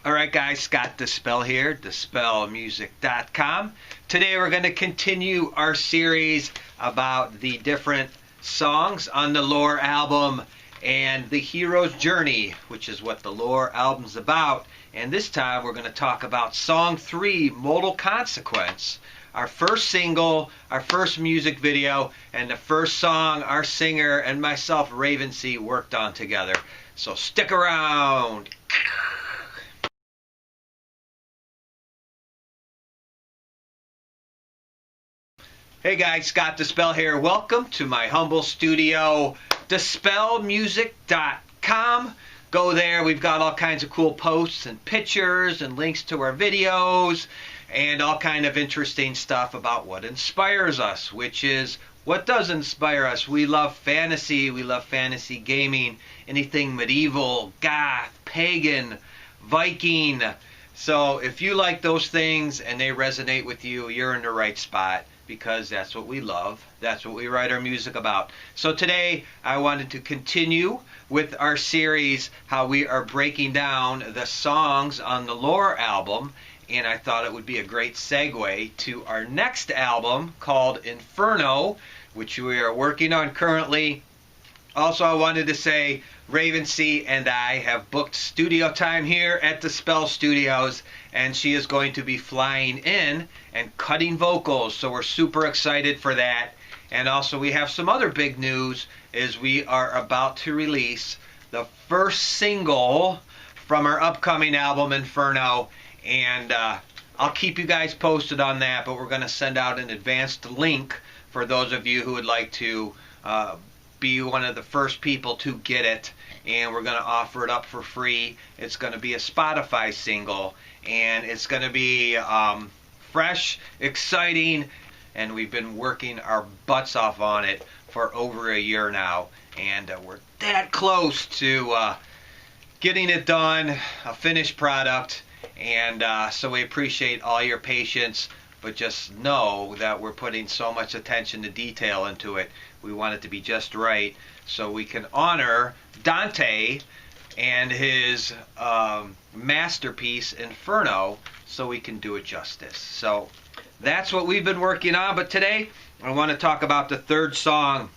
Alright guys, Scott Dispel here, dispelmusic.com. Today we're going to continue our series about the different songs on the Lore album and the hero's journey, which is what the Lore album's about. And this time we're going to talk about Song 3, Modal Consequence. Our first single, our first music video, and the first song our singer and myself, Ravensea, worked on together. So stick around. Hey guys, Scott Dispel here. Welcome to my humble studio, dispelmusic.com. Go there. We've got all kinds of cool posts and pictures and links to our videos and all kind of interesting stuff about what inspires us, which is what does inspire us. We love fantasy. We love fantasy gaming, anything medieval, goth, pagan, Viking. So if you like those things and they resonate with you, you're in the right spot, because that's what we love. That's what we write our music about. So today I wanted to continue with our series, how we are breaking down the songs on the Lore album, and I thought it would be a great segue to our next album called Inferno, which we are working on currently. Also, I wanted to say Ravensea and I have booked studio time here at the Spell Studios, and she is going to be flying in and cutting vocals, so we're super excited for that. And also we have some other big news, is we are about to release the first single from our upcoming album Inferno, and I'll keep you guys posted on that, but we're going to send out an advanced link for those of you who would like to be one of the first people to get it, and we're going to offer it up for free. It's going to be a Spotify single, and it's going to be fresh, exciting, and we've been working our butts off on it for over a year now, and we're that close to getting it done, a finished product, and so we appreciate all your patience. But just know that we're putting so much attention to detail into it. We want it to be just right so we can honor Dante and his masterpiece, Inferno, so we can do it justice. So that's what we've been working on. But today I want to talk about the third song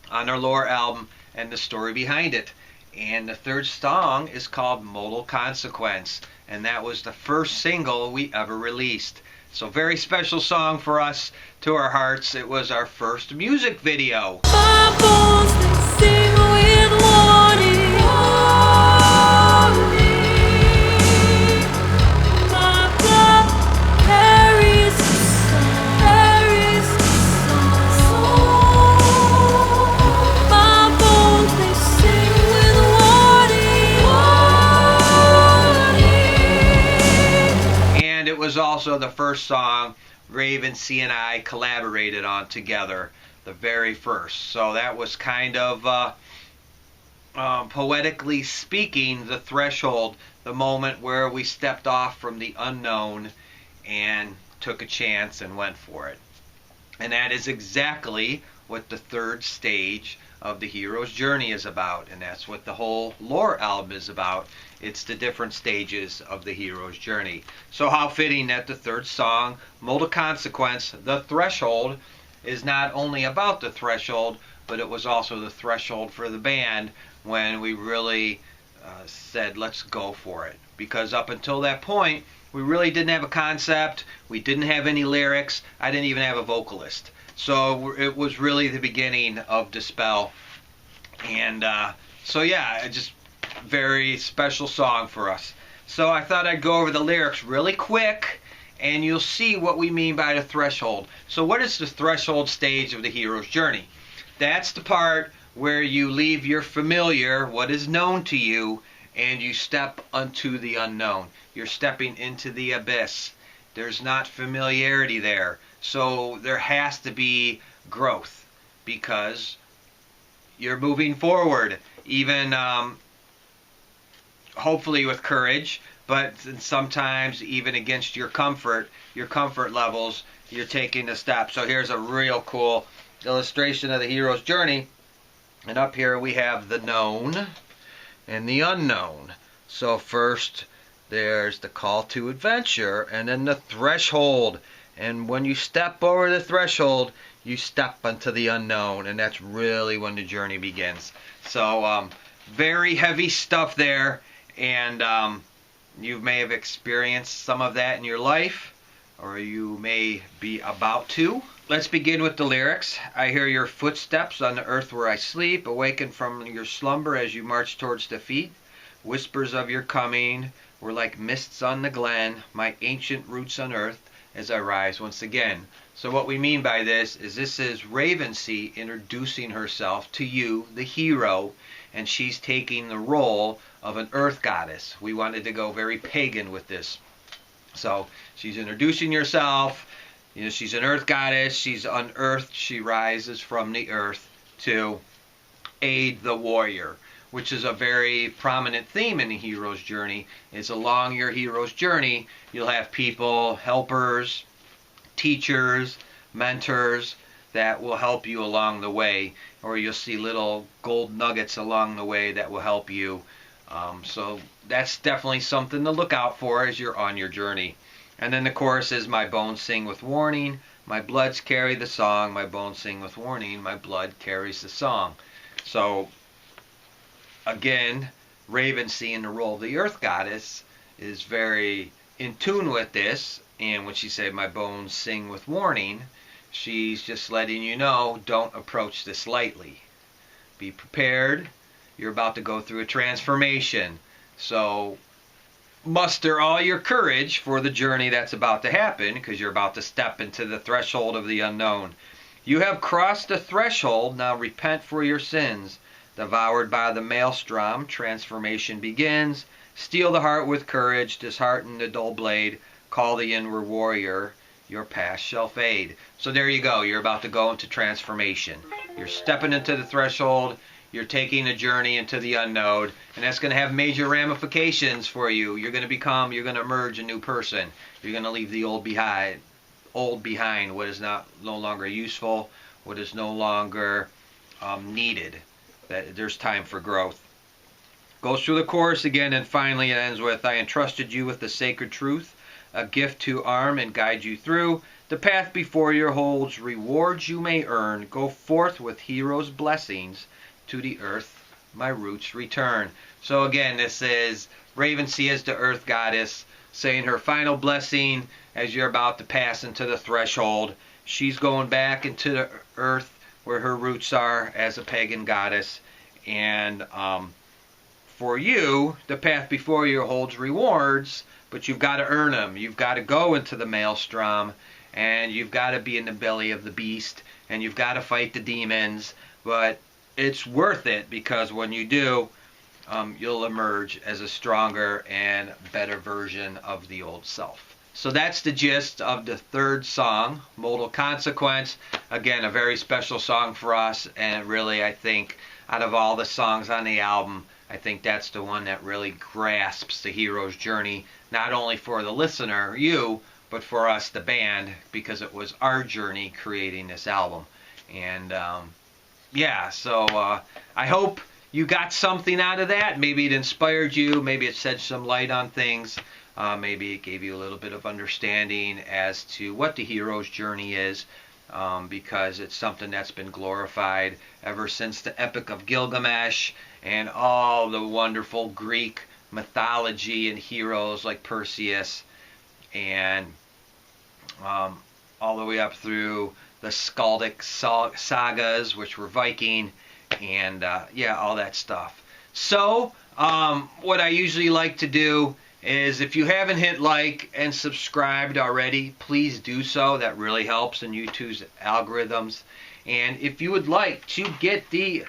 on our Lore album and the story behind it. And the third song is called Modal Consequence. And that was the first single we ever released. So very special song for us, to our hearts. It was our first music video. My bones sing with warning. My blood carries the song. My bones, they sing with warning. And it was also the first song Ravensea and I collaborated on together, the very first. So that was kind of, poetically speaking, the threshold, the moment where we stepped off from the unknown and took a chance and went for it. And that is exactly what the third stage of the hero's journey is about, and that's what the whole Lore album is about. It's the different stages of the hero's journey. So how fitting that the third song, Modal Consequence, the threshold, is not only about the threshold, but it was also the threshold for the band when we really said, let's go for it. Because up until that point, we really didn't have a concept, we didn't have any lyrics, I didn't even have a vocalist. So it was really the beginning of Dispel. And so yeah, it just very special song for us. So I thought I'd go over the lyrics really quick, and you'll see what we mean by the threshold. So what is the threshold stage of the hero's journey? That's the part where you leave your familiar, what is known to you, and you step unto the unknown. You're stepping into the abyss. There's not familiarity there. So there has to be growth, because you're moving forward, even hopefully with courage, but sometimes even against your comfort levels, you're taking a step. So here's a real cool illustration of the hero's journey. And up here we have the known and the unknown. So first there's the call to adventure, and then the threshold. And when you step over the threshold, you step into the unknown, and that's really when the journey begins. So very heavy stuff there, and you may have experienced some of that in your life, or you may be about to. Let's begin with the lyrics. I hear your footsteps on the earth where I sleep, awaken from your slumber as you march towards defeat. Whispers of your coming were like mists on the glen, my ancient roots unearthed as I rise once again. So what we mean by this is Ravensea introducing herself to you, the hero, and she's taking the role of an earth goddess. We wanted to go very pagan with this. So she's introducing herself. You know, she's an earth goddess. She's unearthed. She rises from the earth to aid the warrior, which is a very prominent theme in the hero's journey. Is along your hero's journey, you'll have people, helpers, teachers, mentors that will help you along the way, or you'll see little gold nuggets along the way that will help you. So that's definitely something to look out for as you're on your journey. And then the chorus is, my bones sing with warning, my bloods carry the song, my bones sing with warning, my blood carries the song. So again, Ravensea in the role of the earth goddess is very in tune with this, and when she said my bones sing with warning, she's just letting you know, don't approach this lightly. Be prepared. You're about to go through a transformation. So muster all your courage for the journey that's about to happen, because you're about to step into the threshold of the unknown. You have crossed the threshold, now repent for your sins. Devoured by the maelstrom, transformation begins. Steel the heart with courage, dishearten the dull blade, call the inward warrior, your past shall fade. So there you go, you're about to go into transformation. You're stepping into the threshold, you're taking a journey into the unknown, and that's going to have major ramifications for you. You're going to emerge a new person. You're going to leave the old behind, what is no longer useful, what is no longer needed. That there's time for growth. Goes through the chorus again, and finally it ends with, I entrusted you with the sacred truth, a gift to arm and guide you through. The path before you holds rewards you may earn. Go forth with heroes' blessings, to the earth my roots return. So again, this is Ravensea as the earth goddess saying her final blessing as you're about to pass into the threshold. She's going back into the earth where her roots are as a pagan goddess, and for you, the path before you holds rewards, but you've got to earn them. You've got to go into the maelstrom, and you've got to be in the belly of the beast, and you've got to fight the demons, but it's worth it, because when you do, you'll emerge as a stronger and better version of the old self. So that's the gist of the third song, Modal Consequence. Again, a very special song for us, and really, I think, out of all the songs on the album, I think that's the one that really grasps the hero's journey, not only for the listener, you, but for us, the band, because it was our journey creating this album. And yeah, so I hope you got something out of that. Maybe it inspired you, maybe it shed some light on things. Maybe it gave you a little bit of understanding as to what the hero's journey is, because it's something that's been glorified ever since the Epic of Gilgamesh and all the wonderful Greek mythology and heroes like Perseus, and all the way up through the Skaldic sagas, which were Viking, and yeah, all that stuff. So what I usually like to do is, if you haven't hit like and subscribed already, please do so. That really helps in YouTube's algorithms. And if you would like to get the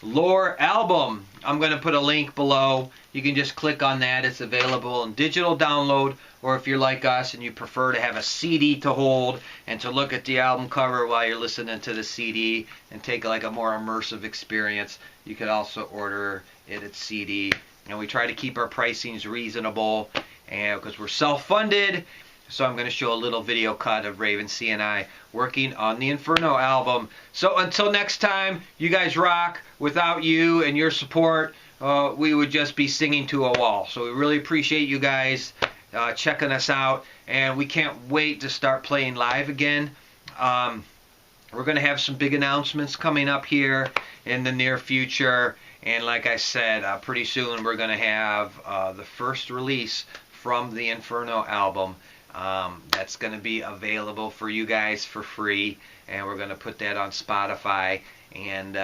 Lore album, I'm going to put a link below. You can just click on that. It's available in digital download, or if you're like us and you prefer to have a CD to hold and to look at the album cover while you're listening to the CD and take like a more immersive experience, you could also order it at CD. And we try to keep our pricings reasonable, and because we're self-funded. So I'm going to show a little video cut of Ravensea and I working on the Inferno album. So until next time, you guys rock. Without you and your support, we would just be singing to a wall. So we really appreciate you guys checking us out, and we can't wait to start playing live again. We're going to have some big announcements coming up here in the near future, and like I said, pretty soon we're going to have the first release from the Inferno album. That's going to be available for you guys for free, and we're going to put that on Spotify, and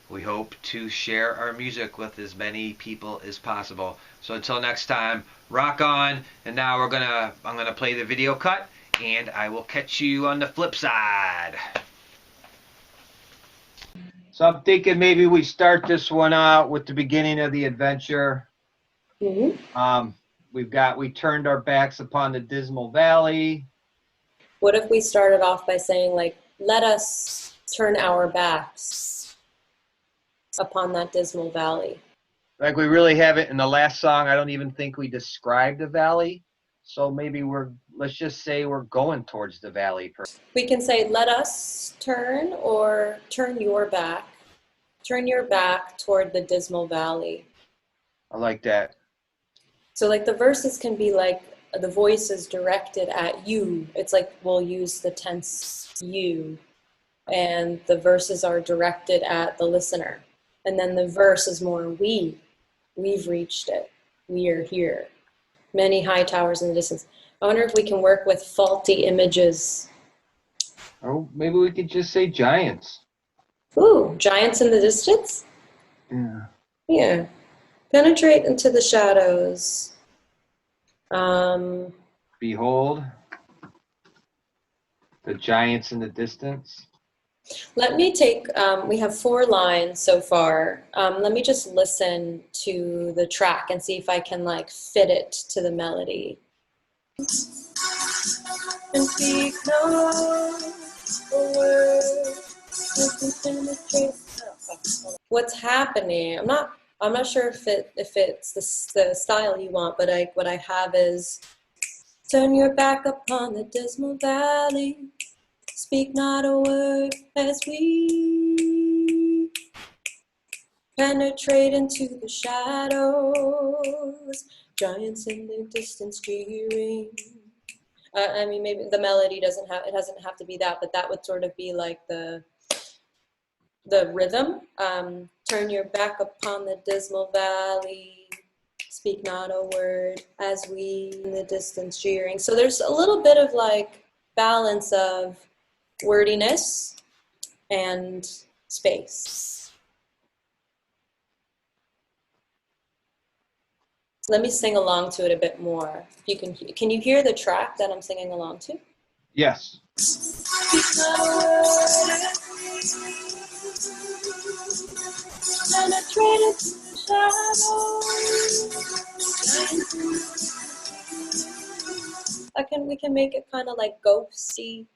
we hope to share our music with as many people as possible. So until next time, rock on. And now I'm gonna play the video cut, and I will catch you on the flip side. So I'm thinking maybe we start this one out with the beginning of the adventure. Mm-hmm. We turned our backs upon the dismal valley. What if we started off by saying, like, let us turn our backs upon that dismal valley? Like we really haven't in the last song. I don't even think we described the valley. So maybe let's just say we're going towards the valley. We can say, let us turn, or turn your back. Turn your back toward the dismal valley. I like that. So like the verses can be like the voice is directed at you. It's like we'll use the tense you. And the verses are directed at the listener. And then the verse is more we. We've reached it. We are here. Many high towers in the distance. I wonder if we can work with faulty images. Oh, maybe we could just say giants. Ooh, giants in the distance? Yeah. Yeah. Penetrate into the shadows. Behold, the giants in the distance. Let me take, we have 4 lines so far. Let me just listen to the track and see if I can like fit it to the melody. And speak no word. What's happening? I'm not sure if it's the style you want, but what I have is turn your back upon the dismal valley. Speak not a word as we penetrate into the shadows. Giants in the distance cheering. I mean, maybe the melody doesn't have to be that, but that would sort of be like the rhythm. Turn your back upon the dismal valley. Speak not a word as we in the distance cheering. So there's a little bit of like balance of wordiness and space. Let me sing along to it a bit more. If you can you hear the track that I'm singing along to? Yes. We can make it kind of like ghosty.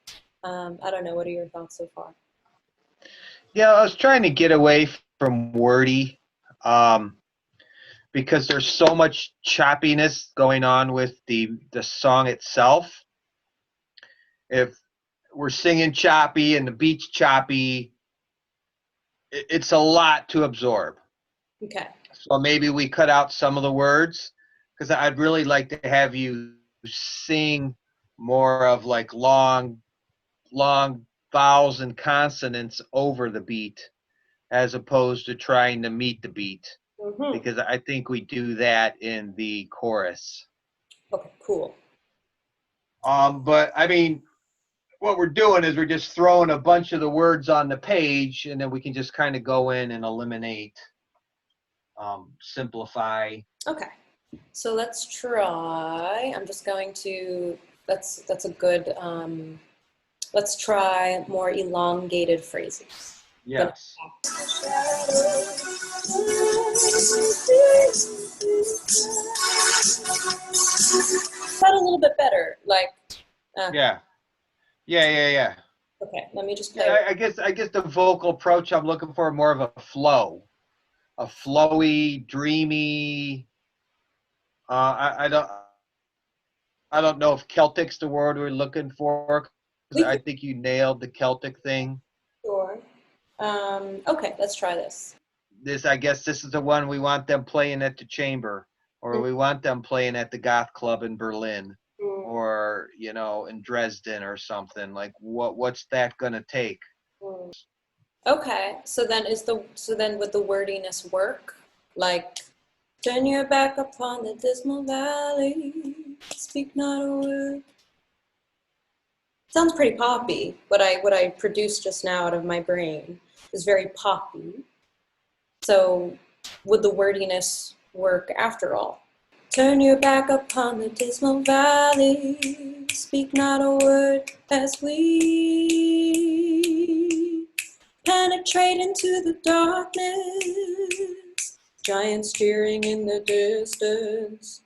I don't know. What are your thoughts so far? Yeah, I was trying to get away from wordy, because there's so much choppiness going on with the song itself. If we're singing choppy and the beat's choppy, it's a lot to absorb. Okay. So maybe we cut out some of the words, because I'd really like to have you sing more of like long vowels and consonants over the beat, as opposed to trying to meet the beat. Mm-hmm. Because I think we do that in the chorus. Okay, cool. But I mean, what we're doing is we're just throwing a bunch of the words on the page, and then we can just kind of go in and eliminate, simplify. Okay, so let's try. I'm just going to. That's a good. Let's try more elongated phrases. Yes. Is that a little bit better? Like. Yeah. Okay, let me just play. Yeah, I guess the vocal approach I'm looking for more of a flow, a flowy, dreamy. I don't know if Celtic's the word we're looking for. I think you nailed the Celtic thing. Sure. Okay, let's try this. I guess this is the one we want them playing at the Chamber, or we want them playing at the Goth Club in Berlin, or in Dresden or something. Like, what's that gonna take? Okay, so then would the wordiness work? Like, turn your back upon the dismal valley, speak not a word. Sounds pretty poppy. What I produced just now out of my brain is very poppy. So would the wordiness work after all? Turn your back upon the dismal valley, speak not a word as we penetrate into the darkness, giants cheering in the distance.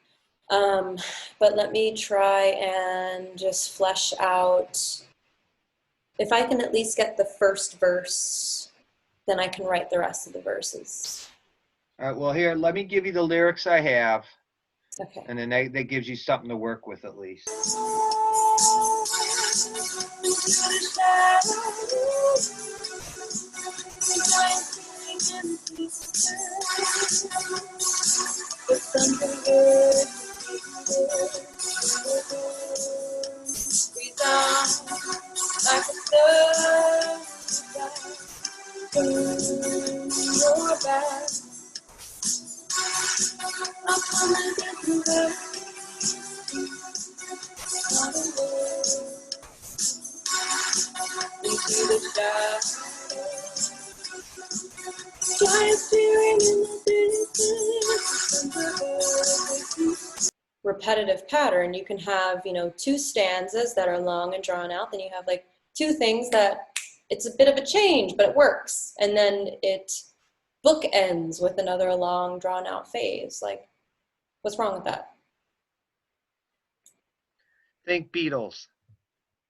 But let me try and just flesh out. If I can at least get the first verse, then I can write the rest of the verses. All right, well, here, let me give you the lyrics I have. Okay. And then that gives you something to work with at least. Repetitive pattern. You can have, two stanzas that are long and drawn out. Then you have like two things that it's a bit of a change, but it works. And then it bookends with another long drawn out phase. Like, what's wrong with that? Think Beatles.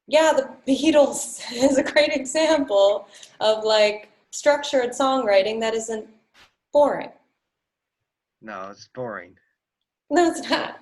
Yeah, the Beatles is a great example of like structured songwriting that isn't boring. No, it's boring. No, it's not.